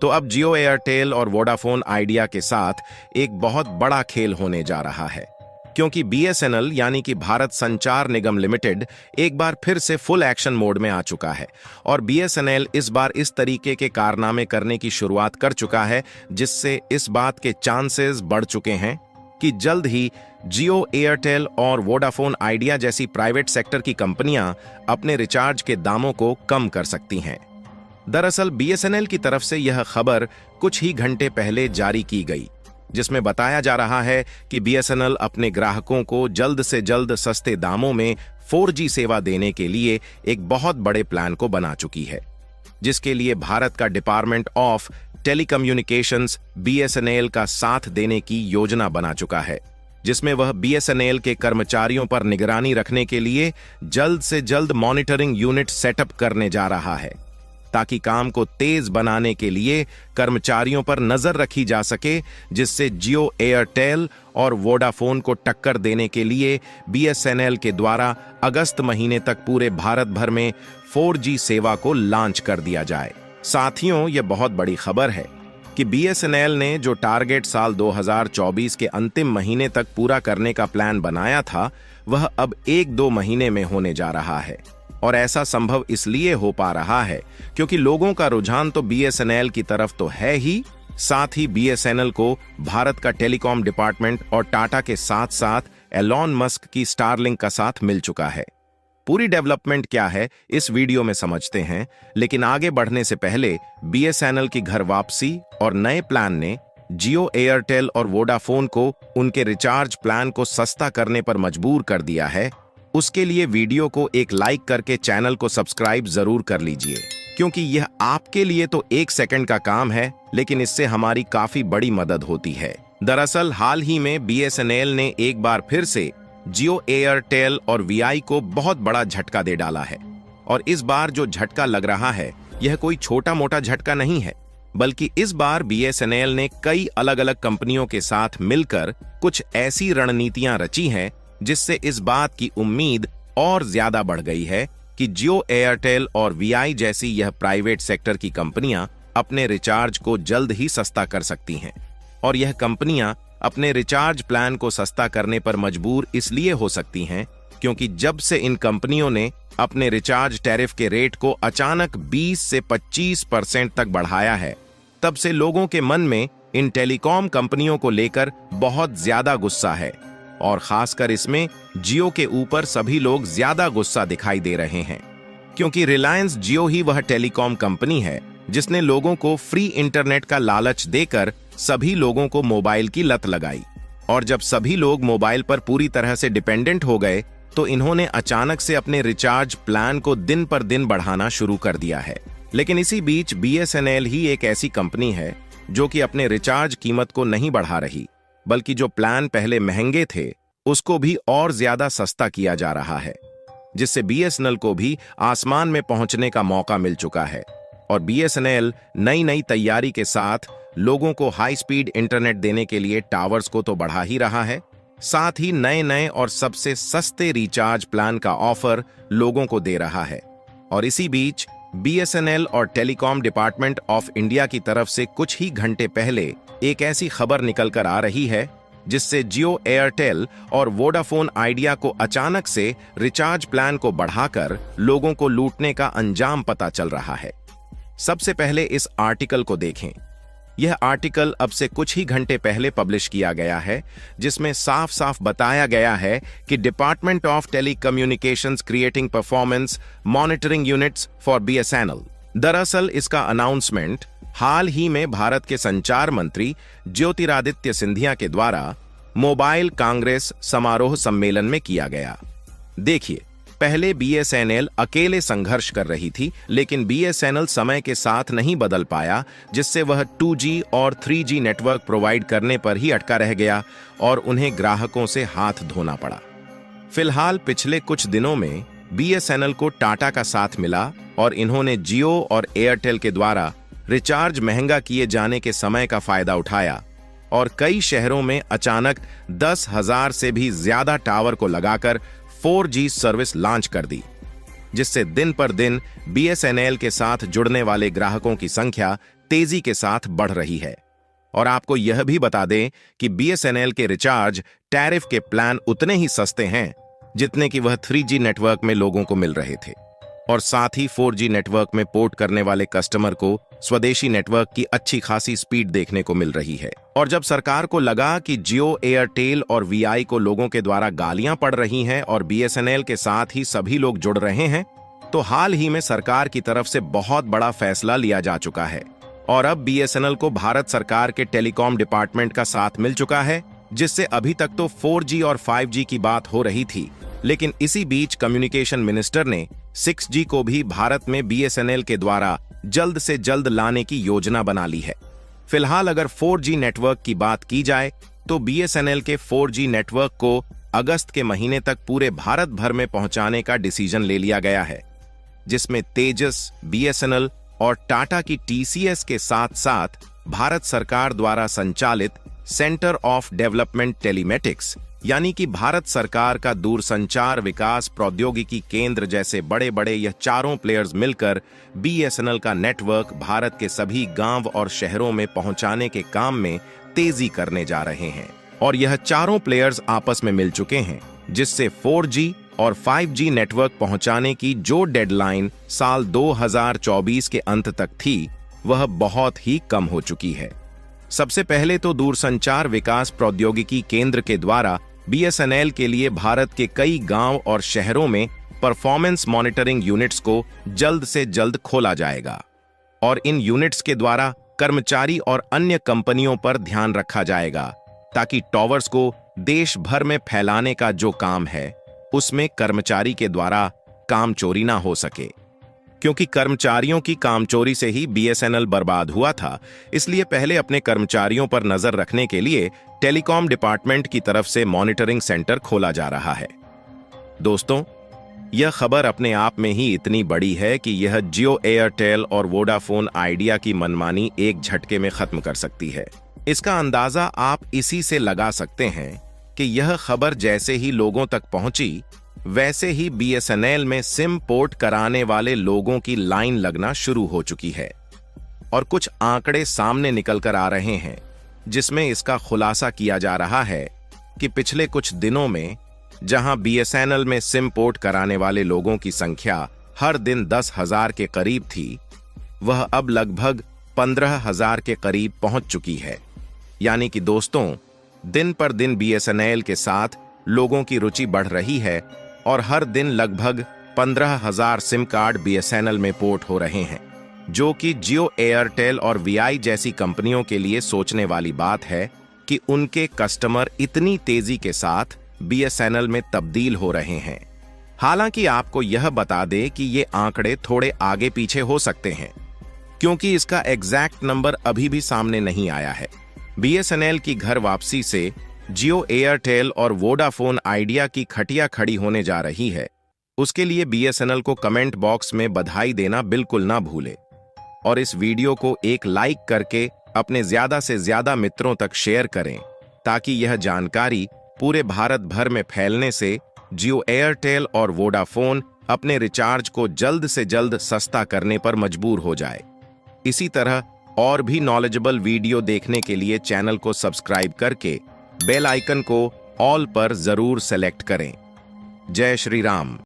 तो अब जियो एयरटेल और वोडाफोन आइडिया के साथ एक बहुत बड़ा खेल होने जा रहा है, क्योंकि बीएसएनएल यानी कि भारत संचार निगम लिमिटेड एक बार फिर से फुल एक्शन मोड में आ चुका है और बीएसएनएल इस बार इस तरीके के कारनामे करने की शुरुआत कर चुका है जिससे इस बात के चांसेस बढ़ चुके हैं कि जल्द ही जियो एयरटेल और वोडाफोन आइडिया जैसी प्राइवेट सेक्टर की कंपनियां अपने रिचार्ज के दामों को कम कर सकती हैं। दरअसल बीएसएनएल की तरफ से यह खबर कुछ ही घंटे पहले जारी की गई, जिसमें बताया जा रहा है कि बीएसएनएल अपने ग्राहकों को जल्द से जल्द सस्ते दामों में 4G सेवा देने के लिए एक बहुत बड़े प्लान को बना चुकी है, जिसके लिए भारत का डिपार्टमेंट ऑफ टेलीकम्युनिकेशंस बीएसएनएल का साथ देने की योजना बना चुका है, जिसमें वह बीएसएनएल के कर्मचारियों पर निगरानी रखने के लिए जल्द से जल्द मॉनिटरिंग यूनिट सेटअप करने जा रहा है, ताकि काम को तेज बनाने के लिए कर्मचारियों पर नजर रखी जा सके, जिससे जियो एयरटेल और वोडाफोन को टक्कर देने के लिए बीएसएनएल के द्वारा अगस्त महीने तक पूरे भारत भर में 4G सेवा को लॉन्च कर दिया जाए। साथियों, यह बहुत बड़ी खबर है कि बीएसएनएल ने जो टारगेट साल 2024 के अंतिम महीने तक पूरा करने का प्लान बनाया था, वह अब 1-2 महीने में होने जा रहा है। और ऐसा संभव इसलिए हो पा रहा है क्योंकि लोगों का रुझान तो बीएसएनएल की तरफ तो है ही, साथ ही बीएसएनएल को भारत का टेलीकॉम डिपार्टमेंट और टाटा के साथ साथ एलॉन मस्क की स्टारलिंक का साथ मिल चुका है। पूरी डेवलपमेंट क्या है इस वीडियो में समझते हैं, लेकिन आगे बढ़ने से पहले बीएसएनएल की घर वापसी और नए प्लान ने जियो एयरटेल और वोडाफोन को उनके रिचार्ज प्लान को सस्ता करने पर मजबूर कर दिया है। उसके लिए वीडियो को एक लाइक करके चैनल को सब्सक्राइब जरूर कर लीजिए, क्योंकि यह आपके लिए तो 1 सेकंड का काम है, लेकिन इससे हमारी काफी बड़ी मदद होती है। दरअसल हाल ही में बीएसएनएल ने एक बार फिर से जियो एयरटेल और वीआई को बहुत बड़ा झटका दे डाला है, और इस बार जो झटका लग रहा है यह कोई छोटा मोटा झटका नहीं है, बल्कि इस बार बीएसएनएल ने कई अलग अलग कंपनियों के साथ मिलकर कुछ ऐसी रणनीतियां रची हैं जिससे इस बात की उम्मीद और ज्यादा बढ़ गई है कि जियो एयरटेल और वीआई जैसी यह प्राइवेट सेक्टर की कंपनियां अपने रिचार्ज को जल्द ही सस्ता कर सकती हैं। और यह कंपनियां अपने रिचार्ज प्लान को सस्ता करने पर मजबूर इसलिए हो सकती हैं क्योंकि जब से इन कंपनियों ने अपने रिचार्ज टैरिफ के रेट को अचानक 20 से 25% तक बढ़ाया है, तब से लोगों के मन में इन टेलीकॉम कंपनियों को लेकर बहुत ज्यादा गुस्सा है, और खासकर इसमें जियो के ऊपर सभी लोग ज्यादा गुस्सा दिखाई दे रहे हैं, क्योंकि रिलायंस जियो ही वह टेलीकॉम कंपनी है जिसने लोगों को फ्री इंटरनेट का लालच देकर सभी लोगों को मोबाइल की लत लगाई। और जब सभी लोग मोबाइल पर पूरी तरह से डिपेंडेंट हो गए, तो इन्होंने अचानक से अपने रिचार्ज प्लान को दिन पर दिन बढ़ाना शुरू कर दिया है। लेकिन इसी बीच बीएसएनएल ही एक ऐसी कंपनी है जो कि अपने रिचार्ज कीमत को नहीं बढ़ा रही, बल्कि जो प्लान पहले महंगे थे उसको भी और ज्यादा सस्ता किया जा रहा है, जिससे बीएसएनएल को भी आसमान में पहुंचने का मौका मिल चुका है। और बीएसएनएल नई नई तैयारी के साथ लोगों को हाई स्पीड इंटरनेट देने के लिए टावर्स को तो बढ़ा ही रहा है, साथ ही नए नए और सबसे सस्ते रिचार्ज प्लान का ऑफर लोगों को दे रहा है। और इसी बीच बीएसएनएल और टेलीकॉम डिपार्टमेंट ऑफ इंडिया की तरफ से कुछ ही घंटे पहले एक ऐसी खबर निकलकर आ रही है जिससे जियो एयरटेल और वोडाफोन आइडिया को अचानक से रिचार्ज प्लान को बढ़ाकर लोगों को लूटने का अंजाम पता चल रहा है। सबसे पहले इस आर्टिकल को देखें। यह आर्टिकल अब से कुछ ही घंटे पहले पब्लिश किया गया है, जिसमें साफ साफ बताया गया है कि department of telecommunications creating performance monitoring units for BSNL. दरअसल इसका अनाउंसमेंट हाल ही में भारत के संचार मंत्री ज्योतिरादित्य सिंधिया के द्वारा मोबाइल कांग्रेस समारोह सम्मेलन में किया गया। देखिए, पहले बीएसएनएल अकेले संघर्ष कर रही थी, लेकिन बीएसएनएल समय के साथ नहीं बदल पाया, जिससे वह 2G और 3G नेटवर्क प्रोवाइड करने पर ही अटका रह गया और उन्हें ग्राहकों से हाथ धोना पड़ा। फिलहाल पिछले कुछ दिनों में बीएसएनएल को टाटा का साथ मिला और इन्होंने जियो और एयरटेल के द्वारा रिचार्ज महंगा किए जाने के समय का फायदा उठाया और कई शहरों में अचानक 10,000 से भी ज्यादा टावर को लगाकर 4G सर्विस लॉन्च कर दी, जिससे दिन पर दिन बीएसएनएल के साथ जुड़ने वाले ग्राहकों की संख्या तेजी के साथ बढ़ रही है। और आपको यह भी बता दें कि बीएसएनएल के रिचार्ज टैरिफ के प्लान उतने ही सस्ते हैं जितने कि वह 3G नेटवर्क में लोगों को मिल रहे थे। और साथ ही 4G नेटवर्क में पोर्ट करने वाले कस्टमर को स्वदेशी नेटवर्क की अच्छी खासी स्पीड देखने को मिल रही है। और जब सरकार को लगा कि जियो, एयरटेल और वीआई को लोगों के द्वारा गालियां पड़ रही हैं और बीएसएनएल के साथ ही सभी लोग जुड़ रहे हैं, तो हाल ही में सरकार की तरफ से बहुत बड़ा फैसला लिया जा चुका है। और अब बीएसएनएल को भारत सरकार के टेलीकॉम डिपार्टमेंट का साथ मिल चुका है, जिससे अभी तक तो 4G और 5G की बात हो रही थी, लेकिन इसी बीच कम्युनिकेशन मिनिस्टर ने 6G को भी भारत में बीएसएनएल के द्वारा जल्द से जल्द लाने की योजना बना ली है। फिलहाल अगर 4G नेटवर्क की बात की जाए तो बीएसएनएल के 4G नेटवर्क को अगस्त के महीने तक पूरे भारत भर में पहुंचाने का डिसीजन ले लिया गया है, जिसमें तेजस, बीएसएनएल और टाटा की टीसीएस के साथ साथ भारत सरकार द्वारा संचालित सेंटर ऑफ डेवलपमेंट टेलीमेटिक्स यानी कि भारत सरकार का दूरसंचार विकास प्रौद्योगिकी केंद्र जैसे बड़े बड़े यह चारों प्लेयर्स मिलकर बीएसएनएल का नेटवर्क भारत के सभी गांव और शहरों में पहुंचाने के काम में तेजी करने जा रहे हैं। और यह चारों प्लेयर्स आपस में मिल चुके हैं, जिससे 4G और 5G नेटवर्क पहुंचाने की जो डेडलाइन साल 2024 के अंत तक थी, वह बहुत ही कम हो चुकी है। सबसे पहले तो दूरसंचार विकास प्रौद्योगिकी केंद्र के द्वारा बीएसएनएल के लिए भारत के कई गांव और शहरों में परफॉर्मेंस मॉनिटरिंग यूनिट्स को जल्द से जल्द खोला जाएगा। और इन यूनिट्स के द्वारा कर्मचारी और अन्य कंपनियों पर ध्यान रखा जाएगा, ताकि टॉवर्स को देश भर में फैलाने का जो काम है उसमें कर्मचारी के द्वारा काम चोरी ना हो सके। क्योंकि कर्मचारियों की कामचोरी से ही बीएसएनएल बर्बाद हुआ था, इसलिए पहले अपने कर्मचारियों पर नजर रखने के लिए टेलीकॉम डिपार्टमेंट की तरफ से मॉनिटरिंग सेंटर खोला जा रहा है। दोस्तों, यह खबर अपने आप में ही इतनी बड़ी है कि यह जियो, एयरटेल और वोडाफोन आइडिया की मनमानी एक झटके में खत्म कर सकती है। इसका अंदाजा आप इसी से लगा सकते हैं कि यह खबर जैसे ही लोगों तक पहुंची, वैसे ही बीएसएनएल में सिम पोर्ट कराने वाले लोगों की लाइन लगना शुरू हो चुकी है। और कुछ आंकड़े सामने निकल कर आ रहे हैं, जिसमें इसका खुलासा किया जा रहा है कि पिछले कुछ दिनों में जहां बीएसएनएल में सिम पोर्ट कराने वाले लोगों की संख्या हर दिन 10,000 के करीब थी, वह अब लगभग 15,000 के करीब पहुंच चुकी है। यानी कि दोस्तों, दिन पर दिन बीएसएनएल के साथ लोगों की रुचि बढ़ रही है और हर दिन लगभग 15,000 सिम कार्ड बीएसएनएल में पोर्ट हो रहे हैं, जो कि जियो, एयरटेल और वीआई जैसी कंपनियों के लिए सोचने वाली बात है कि उनके कस्टमर इतनी तेजी के साथ बीएसएनएल में तब्दील हो रहे हैं। हालांकि आपको यह बता दें कि ये आंकड़े थोड़े आगे पीछे हो सकते हैं, क्योंकि इसका एग्जैक्ट नंबर अभी भी सामने नहीं आया है। बीएसएनएल की घर वापसी से जियो, एयरटेल और वोडाफोन आइडिया की खटिया खड़ी होने जा रही है। उसके लिए बीएसएनएल को कमेंट बॉक्स में बधाई देना बिल्कुल ना भूले और इस वीडियो को एक लाइक करके अपने ज्यादा से ज्यादा मित्रों तक शेयर करें, ताकि यह जानकारी पूरे भारत भर में फैलने से जियो, एयरटेल और वोडाफोन अपने रिचार्ज को जल्द से जल्द सस्ता करने पर मजबूर हो जाए। इसी तरह और भी नॉलेजेबल वीडियो देखने के लिए चैनल को सब्सक्राइब करके बेल आइकन को ऑल पर जरूर सेलेक्ट करें। जय श्री राम।